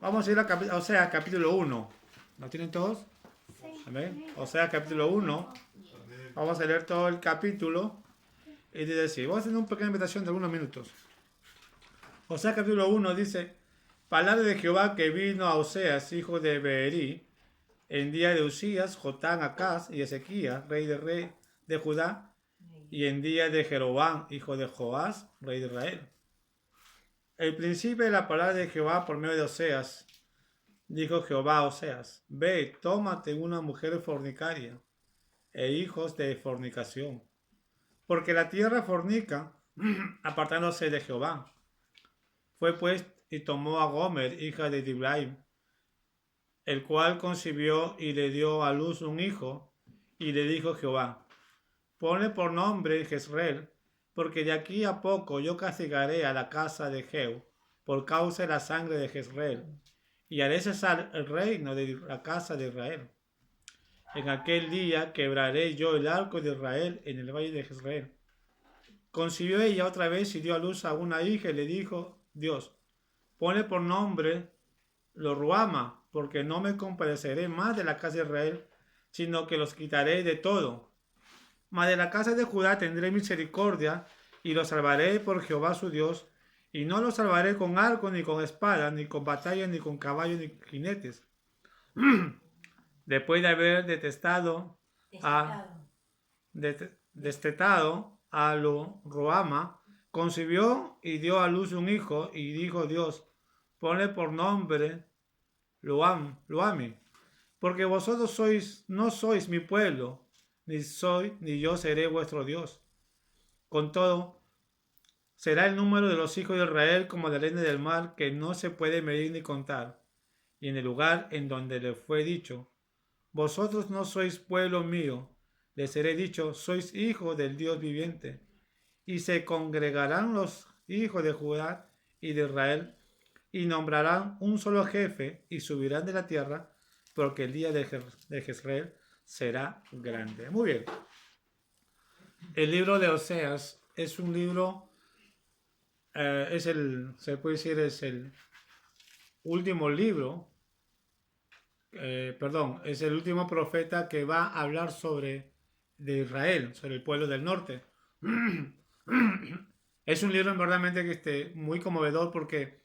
Vamos a ir a Oseas capítulo 1. ¿Lo tienen todos? Sí. Amén. Oseas capítulo 1. Vamos a leer todo el capítulo y dice así. Vamos a hacer una pequeña meditación de algunos minutos. Oseas capítulo 1 dice: Palabra de Jehová que vino a Oseas, hijo de Beeri, en día de Usías, Jotán, Acaz y Ezequías, rey de Judá, y en día de Jeroboam, hijo de Joás, rey de Israel. El principio de la palabra de Jehová por medio de Oseas. Dijo Jehová a Oseas: Ve, tómate una mujer fornicaria e hijos de fornicación, porque la tierra fornica, apartándose de Jehová. Fue pues y tomó a Gomer, hija de Diblaim, el cual concibió y le dio a luz un hijo, y le dijo Jehová: Ponle por nombre Jezreel, porque de aquí a poco yo castigaré a la casa de Jehú por causa de la sangre de Jezreel, y haré cesar el reino de la casa de Israel. En aquel día quebraré yo el arco de Israel en el valle de Jezreel. Concibió ella otra vez y dio a luz a una hija y le dijo Dios: Ponle por nombre Lo-ruhama, porque no me compadeceré más de la casa de Israel, sino que los quitaré de todo. Mas de la casa de Judá tendré misericordia y los salvaré por Jehová su Dios, y no los salvaré con arco, ni con espada, ni con batalla, ni con caballos, ni jinetes. Después de haber destetado a Lo-ruhama, concibió y dio a luz un hijo, y dijo Dios: Ponle por nombre Loami, porque vosotros no sois mi pueblo, ni yo seré vuestro Dios. Con todo, será el número de los hijos de Israel como la arena del mar, que no se puede medir ni contar. Y en el lugar en donde le fue dicho: Vosotros no sois pueblo mío, les seré dicho: Sois hijos del Dios viviente. Y se congregarán los hijos de Judá y de Israel, y nombrarán un solo jefe, y subirán de la tierra, porque el día de Jezreel será grande. Muy bien. El libro de Oseas es un libro, se puede decir, es el último libro, es el último profeta que va a hablar de Israel, sobre el pueblo del norte. Es un libro verdaderamente muy conmovedor, porque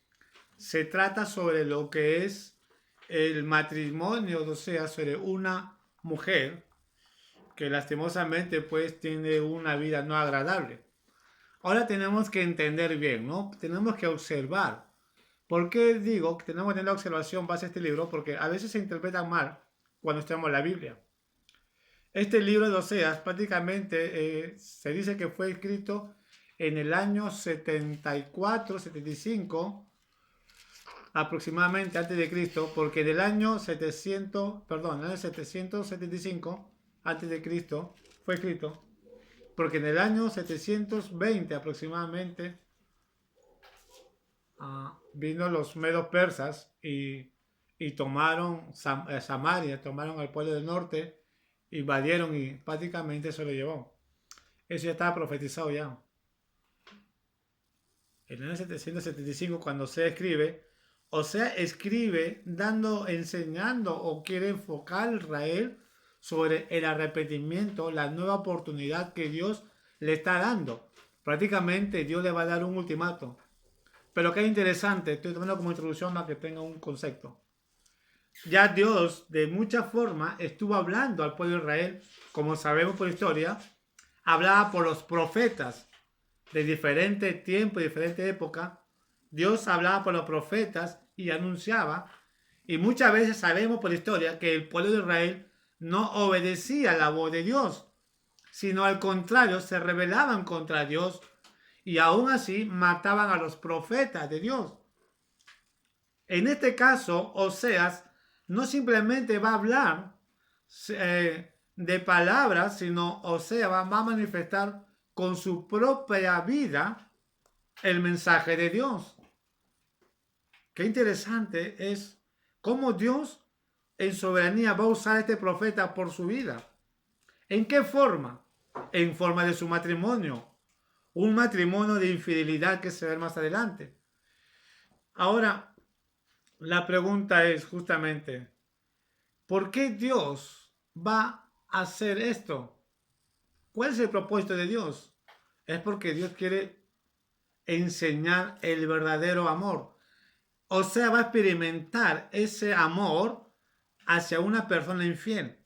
se trata sobre lo que es el matrimonio, o sea, sobre una mujer que lastimosamente pues tiene una vida no agradable. Ahora tenemos que entender bien, ¿no? Tenemos que observar. ¿Por qué digo que tenemos que tener la observación base a este libro? Porque a veces se interpreta mal cuando estudiamos la Biblia. Este libro de Oseas prácticamente se dice que fue escrito en el año 74, 75 aproximadamente antes de Cristo, porque del año 775 antes de Cristo fue escrito, porque en el año 720 aproximadamente vino los medos persas y tomaron Samaria, tomaron al pueblo del norte, invadieron y prácticamente se lo llevó. Eso ya estaba profetizado ya. En el año 775, cuando se escribe, escribe enseñando o quiere enfocar a Israel sobre el arrepentimiento, la nueva oportunidad que Dios le está dando. Prácticamente Dios le va a dar un ultimato. Pero qué interesante, estoy tomando como introducción para que tenga un concepto. Ya Dios de mucha forma estuvo hablando al pueblo de Israel, como sabemos por historia, hablaba por los profetas de diferente tiempo y diferente época. Dios hablaba por los profetas y anunciaba, y muchas veces sabemos por historia que el pueblo de Israel no obedecía la voz de Dios, sino al contrario, se rebelaban contra Dios y aún así mataban a los profetas de Dios. En este caso, Oseas no simplemente va a hablar de palabras, sino Oseas va a manifestar con su propia vida el mensaje de Dios. Qué interesante es cómo Dios en soberanía va a usar a este profeta por su vida. ¿En qué forma? En forma de su matrimonio. Un matrimonio de infidelidad que se ve más adelante. Ahora, la pregunta es justamente, ¿por qué Dios va a hacer esto? ¿Cuál es el propósito de Dios? Es porque Dios quiere enseñar el verdadero amor. O sea, va a experimentar ese amor hacia una persona infiel.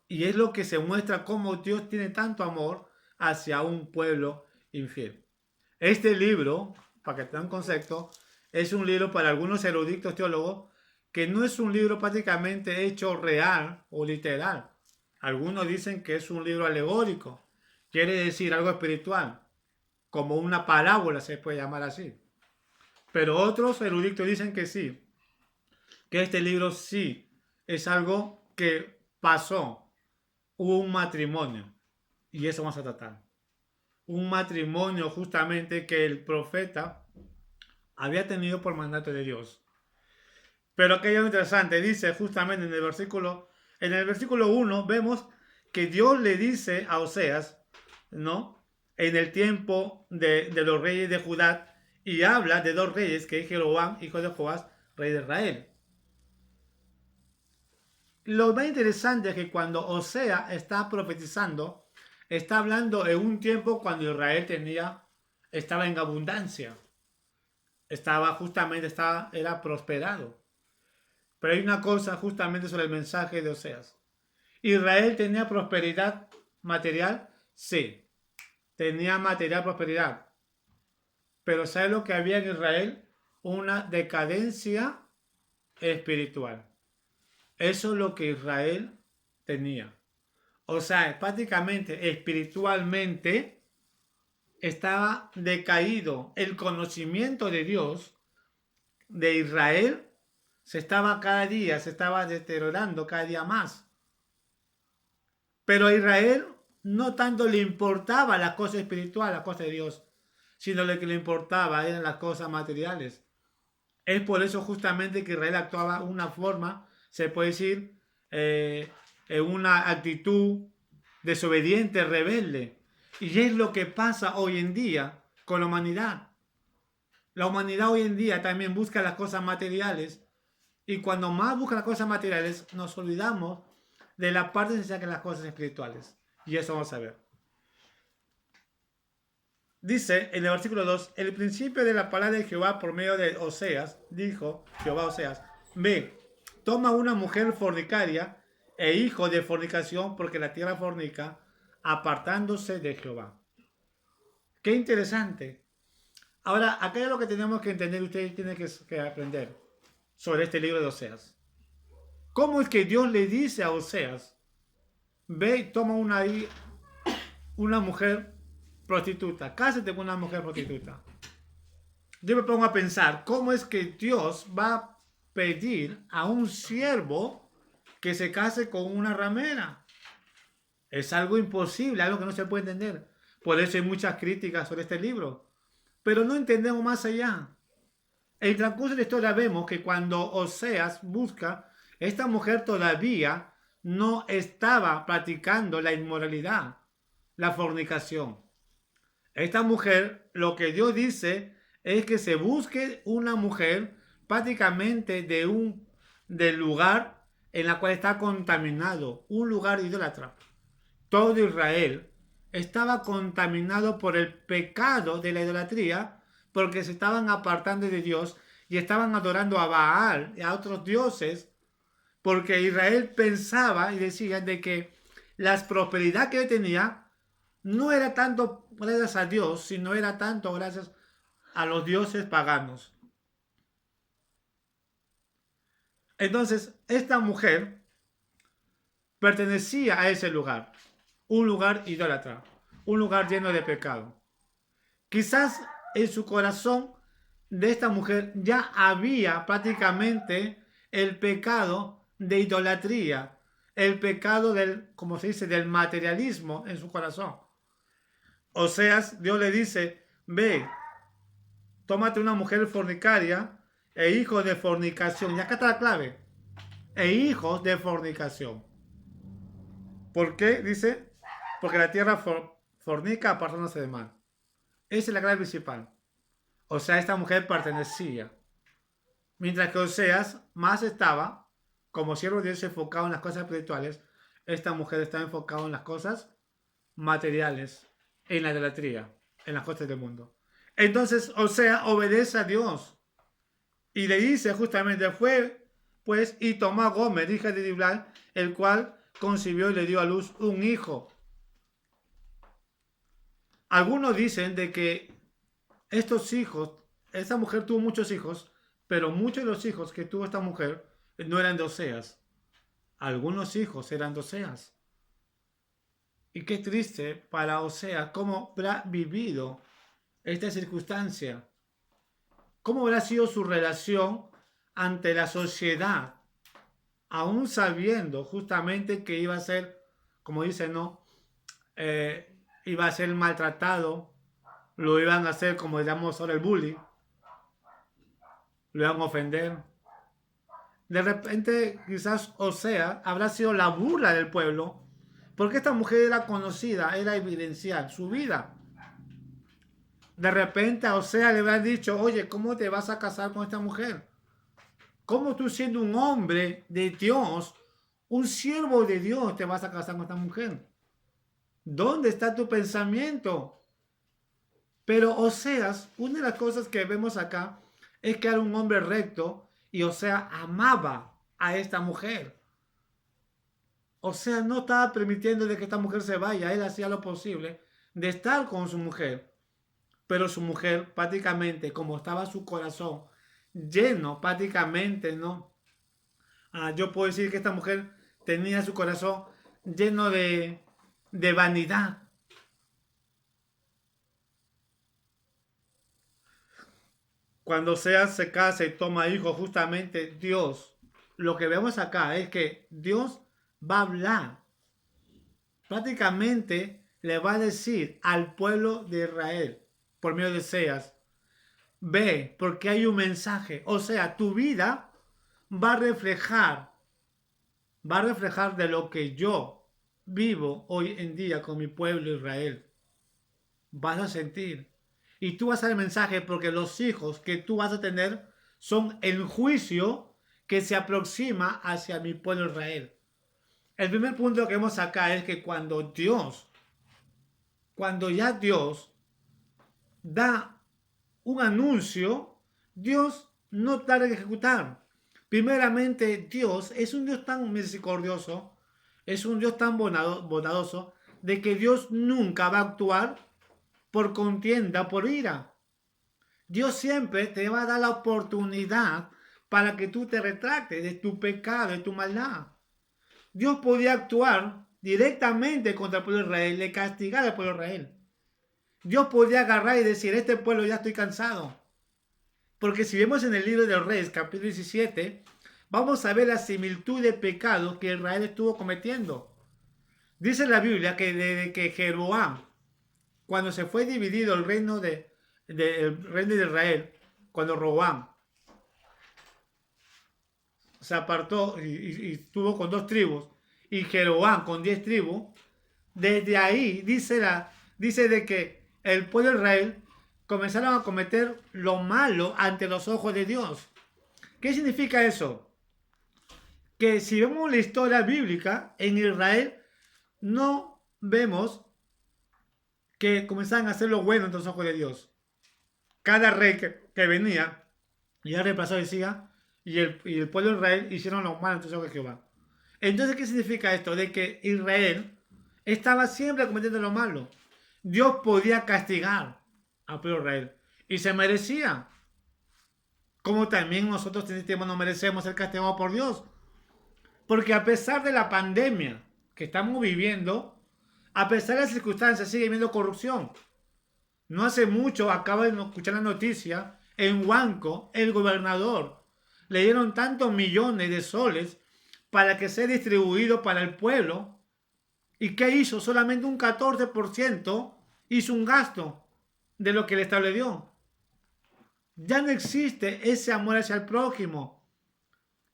Y es lo que se muestra cómo Dios tiene tanto amor hacia un pueblo infiel. Este libro, para que tengan un concepto, es un libro para algunos eruditos teólogos que no es un libro prácticamente hecho real o literal. Algunos dicen que es un libro alegórico, quiere decir algo espiritual, como una parábola se puede llamar así. Pero otros eruditos dicen que sí, que este libro sí es algo que pasó, hubo un matrimonio, y eso vamos a tratar. Un matrimonio justamente que el profeta había tenido por mandato de Dios. Pero aquí hay algo interesante, dice justamente en el versículo 1 vemos que Dios le dice a Oseas, ¿no? En el tiempo de los reyes de Judá, y habla de dos reyes, que es Jeroboam, hijo de Joás, rey de Israel. Lo más interesante es que cuando Oseas está profetizando, está hablando en un tiempo cuando Israel estaba en abundancia, era prosperado. Pero hay una cosa justamente sobre el mensaje de Oseas. ¿Israel tenía prosperidad material? Sí, tenía material prosperidad. Pero ¿sabe lo que había en Israel? Una decadencia espiritual. Eso es lo que Israel tenía. O sea, prácticamente espiritualmente estaba decaído. El conocimiento de Dios de Israel se estaba deteriorando cada día más. Pero a Israel no tanto le importaba las cosas espirituales, las cosas de Dios, sino lo que le importaba eran las cosas materiales. Es por eso justamente que Israel actuaba de una forma, se puede decir, en una actitud desobediente, rebelde. Y es lo que pasa hoy en día con la humanidad. La humanidad hoy en día también busca las cosas materiales. Y cuando más busca las cosas materiales, nos olvidamos de la parte esencial que las cosas espirituales. Y eso vamos a ver. Dice en el versículo 2, el principio de la palabra de Jehová por medio de Oseas, dijo Jehová a Oseas, ve, toma una mujer fornicaria e hijo de fornicación, porque la tierra fornica, apartándose de Jehová. Qué interesante. Ahora, acá es lo que tenemos que entender, ustedes tienen que aprender sobre este libro de Oseas. ¿Cómo es que Dios le dice a Oseas, ve y toma una mujer prostituta, cásate con una mujer prostituta? Yo me pongo a pensar, ¿cómo es que Dios va a pedir a un siervo que se case con una ramera? Es algo imposible, algo que no se puede entender. Por eso hay muchas críticas sobre este libro. Pero no entendemos más allá. En el transcurso de la historia vemos que cuando Oseas busca, esta mujer todavía no estaba practicando la inmoralidad, la fornicación. Esta mujer, lo que Dios dice es que se busque una mujer prácticamente del lugar en la cual está contaminado, un lugar idólatra. Todo Israel estaba contaminado por el pecado de la idolatría, porque se estaban apartando de Dios y estaban adorando a Baal y a otros dioses, porque Israel pensaba y decía de que la prosperidad que él tenía no era tanto gracias a Dios, sino era tanto gracias a los dioses paganos. Entonces, esta mujer pertenecía a ese lugar, un lugar idólatra, un lugar lleno de pecado. Quizás en su corazón de esta mujer ya había prácticamente el pecado de idolatría, el pecado del, como se dice, del materialismo en su corazón. Oseas, Dios le dice, ve, tómate una mujer fornicaria e hijos de fornicación. Y acá está la clave. E hijos de fornicación. ¿Por qué? Dice, porque la tierra fornica apartándose de mal. Esa es la clave principal. O sea, esta mujer pertenecía. Mientras que Oseas más estaba, como siervo de Dios, enfocado en las cosas espirituales, esta mujer estaba enfocada en las cosas materiales, en la idolatría, en las cosas del mundo. Entonces Oseas obedece a Dios y le dice justamente, fue pues y tomó a Gomer, hija de Diblaim, el cual concibió y le dio a luz un hijo. Algunos dicen de que estos hijos, esta mujer tuvo muchos hijos, pero muchos de los hijos que tuvo esta mujer no eran de Oseas. Algunos hijos eran de Oseas. Y qué triste para Oseas cómo habrá vivido esta circunstancia. ¿Cómo habrá sido su relación ante la sociedad? Aún sabiendo justamente que iba a ser, como dicen, ¿no? Iba a ser maltratado, lo iban a hacer como llamamos ahora el bullying, lo iban a ofender. De repente, quizás Oseas habrá sido la burla del pueblo, porque esta mujer era conocida, era evidencial, su vida. De repente a Oseas le habrán dicho, oye, ¿cómo te vas a casar con esta mujer? ¿Cómo tú siendo un hombre de Dios, un siervo de Dios, te vas a casar con esta mujer? ¿Dónde está tu pensamiento? Pero Oseas, una de las cosas que vemos acá es que era un hombre recto y Oseas amaba a esta mujer. Oseas no estaba permitiendo de que esta mujer se vaya, él hacía lo posible de estar con su mujer. Pero su mujer prácticamente, como estaba su corazón lleno prácticamente, ¿no? Yo puedo decir que esta mujer tenía su corazón lleno de vanidad. Cuando Oseas se casa y toma hijos, justamente Dios, lo que vemos acá es que Dios va a hablar. Prácticamente le va a decir al pueblo de Israel, por medio de Oseas, ve, porque hay un mensaje. O sea, tu vida va a reflejar de lo que yo vivo hoy en día con mi pueblo Israel. Vas a sentir. Y tú vas a dar el mensaje porque los hijos que tú vas a tener son el juicio que se aproxima hacia mi pueblo Israel. El primer punto que vemos acá es que cuando ya Dios da un anuncio, Dios no tarda en ejecutar. Primeramente, Dios es un Dios tan misericordioso, es un Dios tan bondadoso, de que Dios nunca va a actuar por contienda, por ira. Dios siempre te va a dar la oportunidad para que tú te retractes de tu pecado, de tu maldad. Dios podía actuar directamente contra el pueblo de Israel, le castigar al pueblo de Israel. Dios podía agarrar y decir, este pueblo ya estoy cansado. Porque si vemos en el libro de los Reyes, capítulo 17, vamos a ver la similitud de pecados que Israel estuvo cometiendo. Dice la Biblia que desde que Jeroboam, cuando se fue dividido el reino de Israel, cuando Roboam se apartó y estuvo con 2 tribus, y Jeroboam con 10 tribus, desde ahí dice de que el pueblo de Israel comenzaron a cometer lo malo ante los ojos de Dios. ¿Qué significa eso? Que si vemos la historia bíblica, en Israel no vemos que comenzaban a hacer lo bueno ante los ojos de Dios. Cada rey que venía, ya reemplazó decía, y el pueblo de Israel hicieron lo malo ante los ojos de Jehová. Entonces, ¿qué significa esto? De que Israel estaba siempre cometiendo lo malo. Dios podía castigar al pueblo de Israel y se merecía. Como también nosotros en este tiempo no merecemos ser castigados por Dios. Porque a pesar de la pandemia que estamos viviendo, a pesar de las circunstancias, sigue habiendo corrupción. No hace mucho, acabo de escuchar la noticia, en Huanco, el gobernador le dieron tantos millones de soles para que sea distribuido para el pueblo. ¿Y qué hizo? Solamente un 14% hizo un gasto de lo que el Estado le dio. Ya no existe ese amor hacia el prójimo.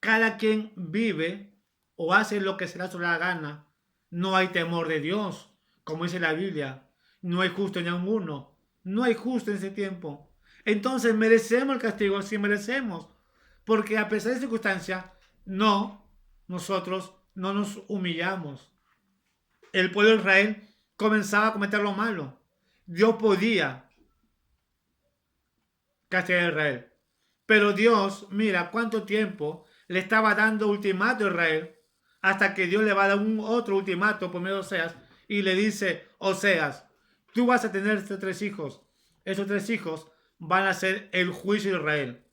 Cada quien vive o hace lo que se le da la gana. No hay temor de Dios, como dice la Biblia. No hay justo ni ninguno. No hay justo en ese tiempo. Entonces, ¿merecemos el castigo? Sí, merecemos. Porque a pesar de circunstancias, nosotros no nos humillamos. El pueblo de Israel comenzaba a cometer lo malo. Dios podía castigar a Israel. Pero Dios, mira cuánto tiempo le estaba dando ultimato a Israel, hasta que Dios le va a dar otro ultimato por medio de Oseas, y le dice: Oseas, tú vas a tener estos 3 hijos. Esos 3 hijos van a ser el juicio de Israel.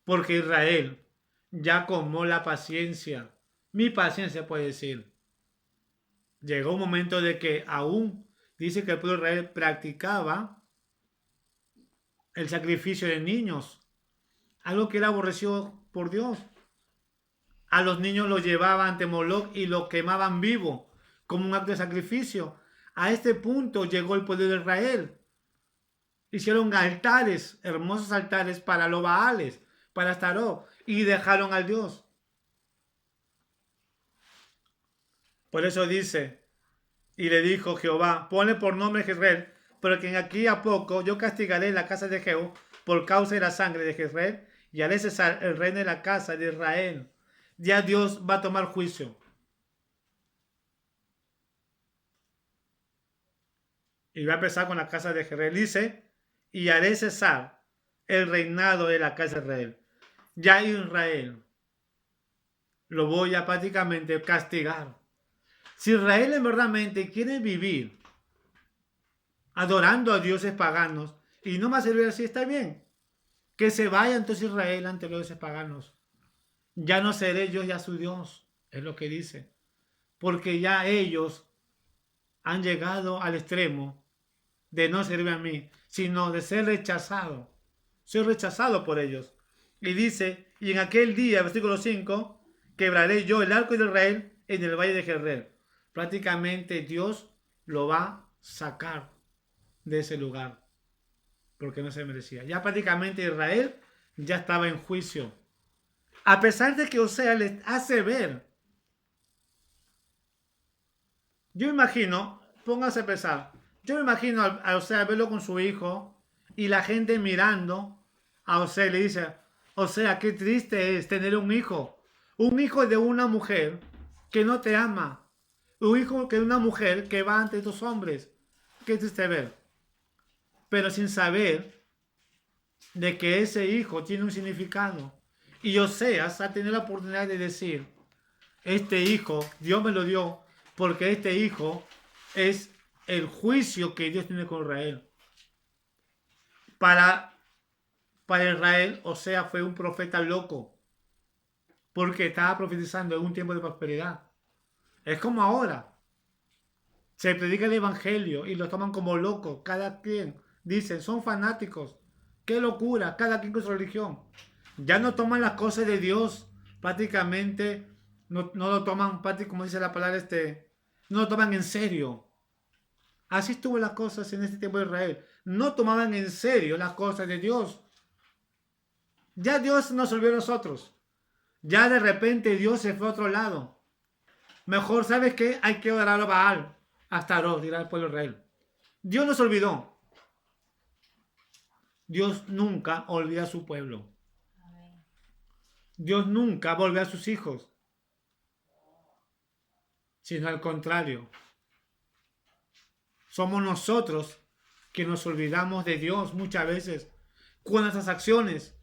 Porque Israel ya comó la paciencia. Mi paciencia, puede decir. Llegó un momento de que aún dice que el pueblo de Israel practicaba el sacrificio de niños, algo que era aborrecido por Dios. A los niños los llevaban ante Moloch y los quemaban vivo como un acto de sacrificio. A este punto llegó el pueblo de Israel. Hicieron altares, hermosos altares para los Baales, para Astarot, y dejaron al Dios. Por eso dice: y le dijo Jehová: ponle por nombre Jezreel, porque en aquí a poco yo castigaré la casa de Jehú por causa de la sangre de Jezreel, y haré cesar el reino de la casa de Israel. Ya Dios va a tomar juicio. Y va a empezar con la casa de Jezreel. Dice: y haré cesar el reinado de la casa de Israel. Ya Israel lo voy a prácticamente castigar. Si Israel en verdaderamente quiere vivir adorando a dioses paganos y no más servir así, está bien. Que se vaya entonces Israel ante los dioses paganos. Ya no seré yo ya su Dios, es lo que dice. Porque ya ellos han llegado al extremo de no servir a mí, sino de ser rechazado. Soy rechazado por ellos. Y dice: y en aquel día, versículo 5, quebraré yo el arco de Israel en el valle de Jezreel. Prácticamente Dios lo va a sacar de ese lugar, porque no se merecía. Ya prácticamente Israel ya estaba en juicio. A pesar de que Oseas les hace ver. Yo imagino, póngase a pensar, yo me imagino a Oseas verlo con su hijo y la gente mirando a Oseas, le dice: Oseas, qué triste es tener un hijo de una mujer que no te ama, un hijo de una mujer que va ante tus hombres. Qué triste ver. Pero sin saber de que ese hijo tiene un significado. Y Oseas ha tenido la oportunidad de decir: este hijo, Dios me lo dio, porque este hijo es el juicio que Dios tiene con Israel. Para Israel, Oseas fue un profeta loco, porque estaba profetizando en un tiempo de prosperidad. Es como ahora. Se predica el evangelio y lo toman como locos. Cada quien, dicen, son fanáticos. ¡Qué locura! Cada quien con su religión. Ya no toman las cosas de Dios. Prácticamente no lo toman, como dice la palabra, no lo toman en serio. Así estuvo las cosas en este tiempo de Israel. No tomaban en serio las cosas de Dios. Ya Dios nos olvidó a nosotros. Ya de repente Dios se fue a otro lado. Mejor, ¿sabes qué? Hay que orar a Baal. Astarot, dirá el pueblo de Israel. Dios nos olvidó. Dios nunca olvida a su pueblo. Dios nunca volvió a sus hijos. Sino al contrario. Somos nosotros que nos olvidamos de Dios muchas veces con nuestras acciones.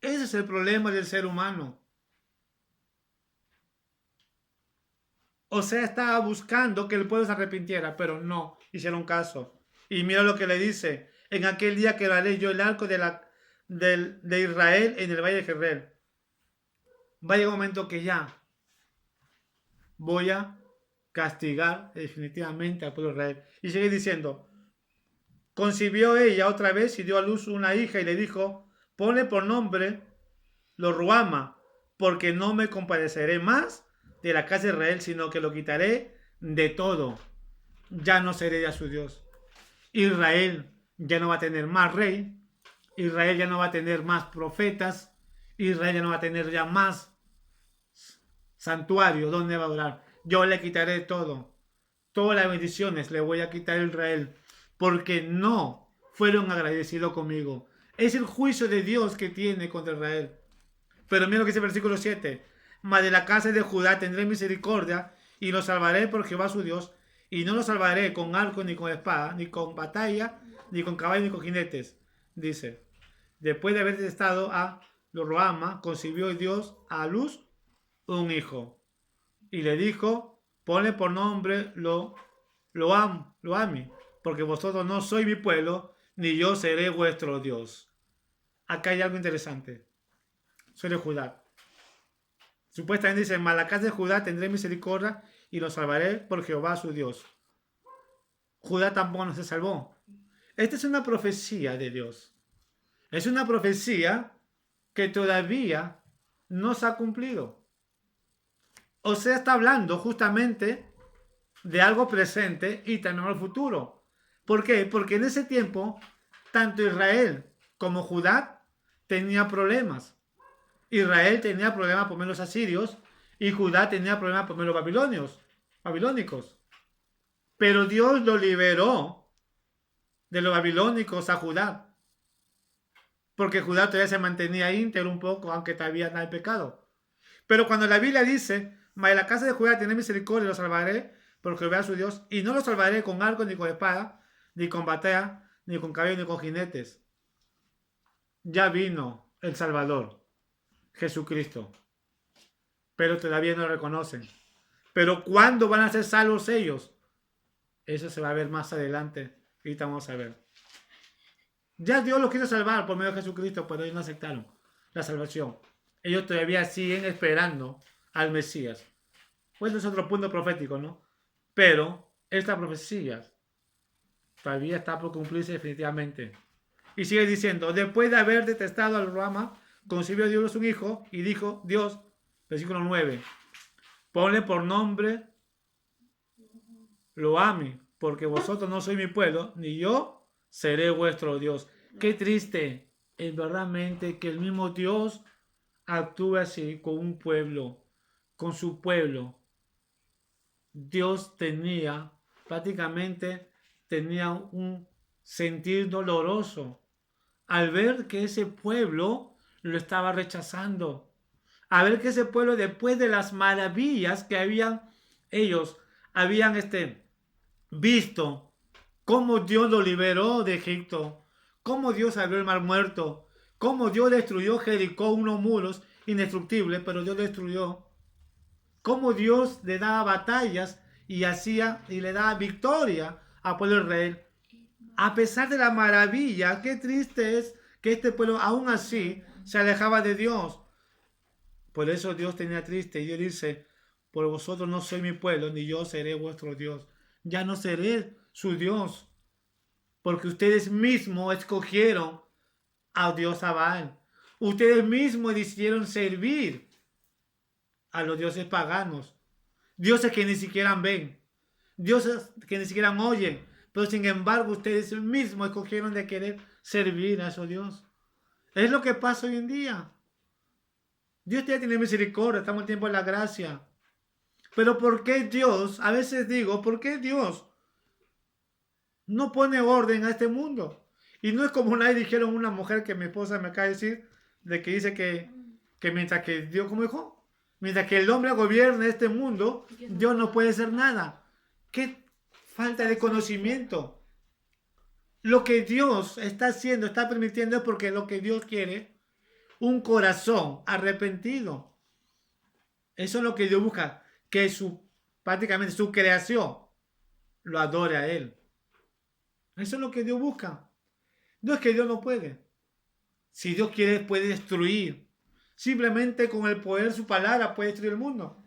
Ese es el problema del ser humano. O sea, estaba buscando que el pueblo se arrepintiera, pero no hicieron caso. Y mira lo que le dice: en aquel día quebraré yo el arco de Israel en el valle de Jezreel. Va a llegar un momento que ya voy a castigar definitivamente al pueblo de Israel. Y sigue diciendo: concibió ella otra vez y dio a luz una hija y le dijo: ponle por nombre Lo-ruhama, porque no me compadeceré más de la casa de Israel, sino que lo quitaré de todo. Ya no seré ya su Dios. Israel ya no va a tener más rey. Israel ya no va a tener más profetas. Israel ya no va a tener ya más santuario donde va a adorar. Yo le quitaré todo. Todas las bendiciones le voy a quitar a Israel, porque no fueron agradecidos conmigo. Es el juicio de Dios que tiene contra Israel. Pero mira lo que dice el versículo 7. Mas de la casa de Judá tendré misericordia y los salvaré por Jehová su Dios. Y no los salvaré con arco, ni con espada, ni con batalla, ni con caballos, ni con jinetes. Dice, después de haber detestado a Roama, concibió Dios a luz un hijo. Y le dijo, ponle por nombre Loami, porque vosotros no sois mi pueblo, ni yo seré vuestro Dios. Acá hay algo interesante. Soy de Judá. Supuestamente dice, mas la casa de Judá tendré misericordia y los salvaré por Jehová su Dios. Judá tampoco no se salvó. Esta es una profecía de Dios. Es una profecía que todavía no se ha cumplido. O sea, está hablando justamente de algo presente y también al futuro. ¿Por qué? Porque en ese tiempo, tanto Israel como Judá tenía problemas. Israel tenía problemas por medio de los asirios y Judá tenía problemas por medio de los babilónicos. Pero Dios lo liberó de los babilónicos a Judá. Porque Judá todavía se mantenía íntegro un poco, aunque todavía estaba en pecado. Pero cuando la Biblia dice, mas en la casa de Judá tiene misericordia y los salvaré por Jehová su Dios, y no los salvaré con arco, ni con espada, ni con batalla, ni con caballos, ni con jinetes. Ya vino el Salvador. Jesucristo, pero todavía no lo reconocen. Pero ¿cuándo van a ser salvos ellos? Eso se va a ver más adelante. Ahorita vamos a ver. Ya Dios los quiso salvar por medio de Jesucristo, pero ellos no aceptaron la salvación. Ellos todavía siguen esperando al Mesías. Pues es otro punto profético, ¿no? Pero esta profecía todavía está por cumplirse definitivamente. Y sigue diciendo, después de haber detestado al Rama, concibió Dios un hijo y dijo, Dios, versículo 9, ponle por nombre Loami, porque vosotros no sois mi pueblo, ni yo seré vuestro Dios. Qué triste es verdaderamente que el mismo Dios actúe así con un pueblo, con su pueblo. Dios prácticamente tenía un sentir doloroso al ver que ese pueblo lo estaba rechazando. A ver que ese pueblo, después de las maravillas que ellos habían visto, cómo Dios lo liberó de Egipto, cómo Dios abrió el mar muerto, cómo Dios destruyó Jericó, unos muros indestructibles, pero Dios destruyó, cómo Dios le daba batallas y le daba victoria al pueblo de Israel. A pesar de la maravilla, qué triste es que este pueblo aún así se alejaba de Dios. Por eso Dios tenía triste y Dios dice, por vosotros no soy mi pueblo, ni yo seré vuestro Dios. Ya no seré su Dios, porque ustedes mismos escogieron a Dios Baal. Ustedes mismos decidieron servir a los dioses paganos, dioses que ni siquiera ven, dioses que ni siquiera oyen, pero sin embargo ustedes mismos escogieron de querer servir a esos dioses. Es lo que pasa hoy en día. Dios ya tiene misericordia, estamos en tiempo de la gracia. Pero ¿por qué Dios? A veces digo, ¿por qué Dios no pone orden a este mundo? Y no es como una vez dijeron una mujer que mi esposa me acaba de decir, de que dice que mientras que Dios, ¿cómo dijo? Mientras que el hombre gobierne este mundo, Dios no puede hacer nada. ¡Qué falta de conocimiento! Lo que Dios está haciendo, está permitiendo es porque lo que Dios quiere, un corazón arrepentido. Eso es lo que Dios busca, que prácticamente su creación lo adore a Él. Eso es lo que Dios busca. No es que Dios no puede. Si Dios quiere, puede destruir. Simplemente con el poder de su palabra puede destruir el mundo.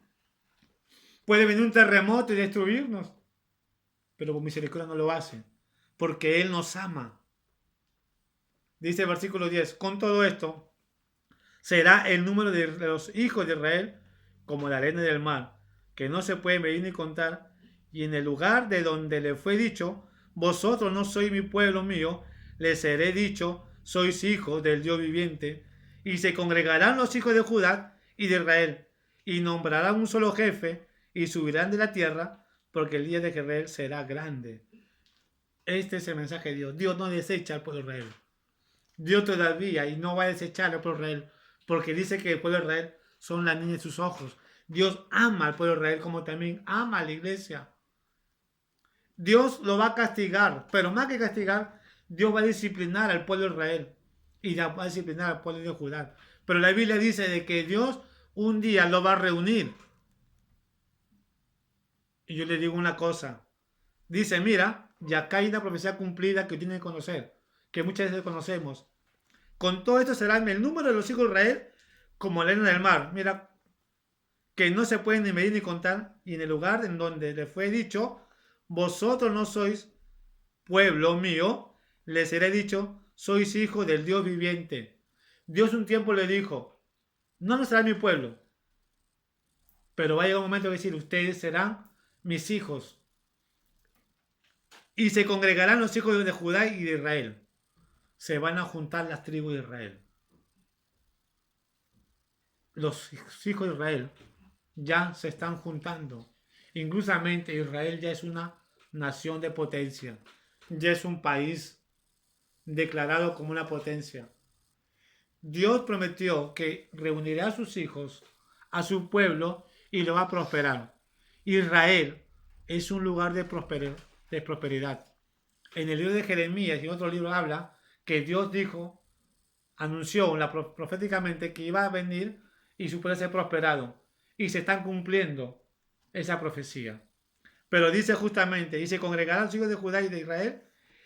Puede venir un terremoto y destruirnos. Pero con misericordia no lo hace. Porque Él nos ama. Dice el versículo 10. Con todo esto, será el número de los hijos de Israel como la arena del mar, que no se puede medir ni contar. Y en el lugar de donde le fue dicho, vosotros no sois mi pueblo mío, les seré dicho, sois hijos del Dios viviente. Y se congregarán los hijos de Judá y de Israel, y nombrarán un solo jefe, y subirán de la tierra, porque el día de Israel será grande. Este es el mensaje de Dios. Dios no desecha al pueblo de Israel. Dios todavía y no va a desechar al pueblo de Israel, porque dice que el pueblo de Israel son la niña de sus ojos. Dios ama al pueblo de Israel como también ama a la iglesia. Dios lo va a castigar, pero más que castigar, Dios va a disciplinar al pueblo de Israel y va a disciplinar al pueblo de Judá. Pero la Biblia dice de que Dios un día lo va a reunir. Y yo le digo una cosa. Dice, mira, ya acá hay una profecía cumplida que tiene que conocer, que muchas veces conocemos. Con todo esto será el número de los hijos de Israel como la arena del mar. Mira, que no se pueden ni medir ni contar. Y en el lugar en donde le fue dicho, vosotros no sois pueblo mío, les seré dicho, sois hijos del Dios viviente. Dios un tiempo le dijo, no será mi pueblo, pero va a llegar un momento de decir, ustedes serán mis hijos. Y se congregarán los hijos de Judá y de Israel. Se van a juntar las tribus de Israel. Los hijos de Israel ya se están juntando. Inclusamente Israel ya es una nación de potencia. Ya es un país declarado como una potencia. Dios prometió que reunirá a sus hijos, a su pueblo, y lo va a prosperar. Israel es un lugar de prosperidad. En el libro de Jeremías y en otro libro habla que Dios dijo, anunció proféticamente que iba a venir y su pueblo ser prosperado. Y se están cumpliendo esa profecía. Pero dice justamente, y se congregarán los hijos de Judá y de Israel,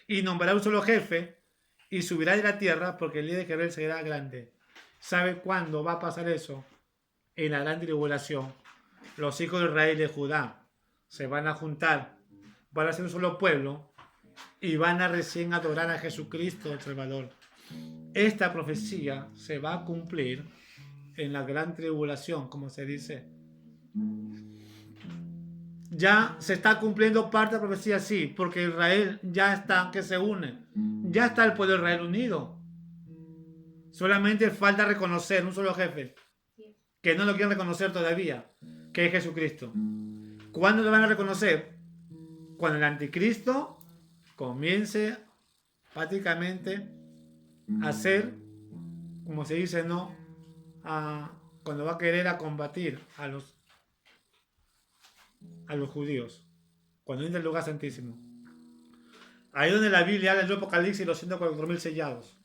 y nombrará un solo jefe, y subirá de la tierra, porque el día de Israel será grande. ¿Sabe cuándo va a pasar eso? En la gran tribulación. Los hijos de Israel y de Judá se van a juntar, van a ser un solo pueblo, y van a recién adorar a Jesucristo, el Salvador. Esta profecía se va a cumplir en la gran tribulación, como se dice. Ya se está cumpliendo parte de la profecía, sí, porque Israel ya está, que se une. Ya está el pueblo de Israel unido. Solamente falta reconocer un solo jefe, que no lo quieren reconocer todavía, que es Jesucristo. ¿Cuándo lo van a reconocer? Cuando el anticristo comience prácticamente a hacer, como se dice, ¿no? Cuando va a querer a combatir a los judíos, cuando entra el lugar santísimo. Ahí donde la Biblia habla del Apocalipsis los 144.000 sellados.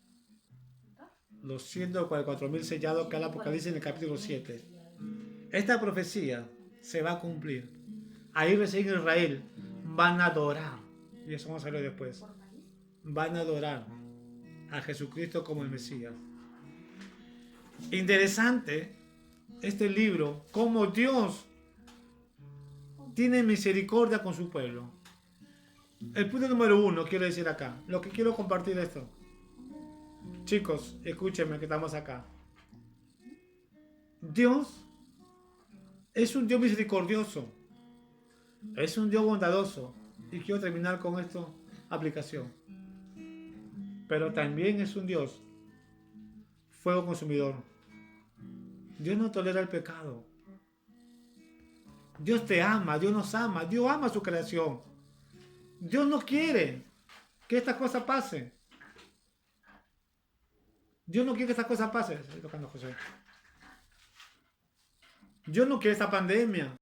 Los 144.000 sellados que habla Apocalipsis en el capítulo 7. Esta profecía se va a cumplir. Ahí recién Israel van a adorar. Y eso vamos a ver después. Van a adorar a Jesucristo como el Mesías. Interesante este libro, cómo Dios tiene misericordia con su pueblo. El punto número 1, quiero decir acá, lo que quiero compartir esto. Chicos, escúchenme que estamos acá. Dios es un Dios misericordioso, es un Dios bondadoso. Y quiero terminar con esta aplicación. Pero también es un Dios fuego consumidor. Dios no tolera el pecado. Dios te ama, Dios nos ama, Dios ama su creación. Dios no quiere que estas cosas pasen. Dios no quiere que estas cosas pasen. Estoy tocando a José. Dios no quiere esta pandemia.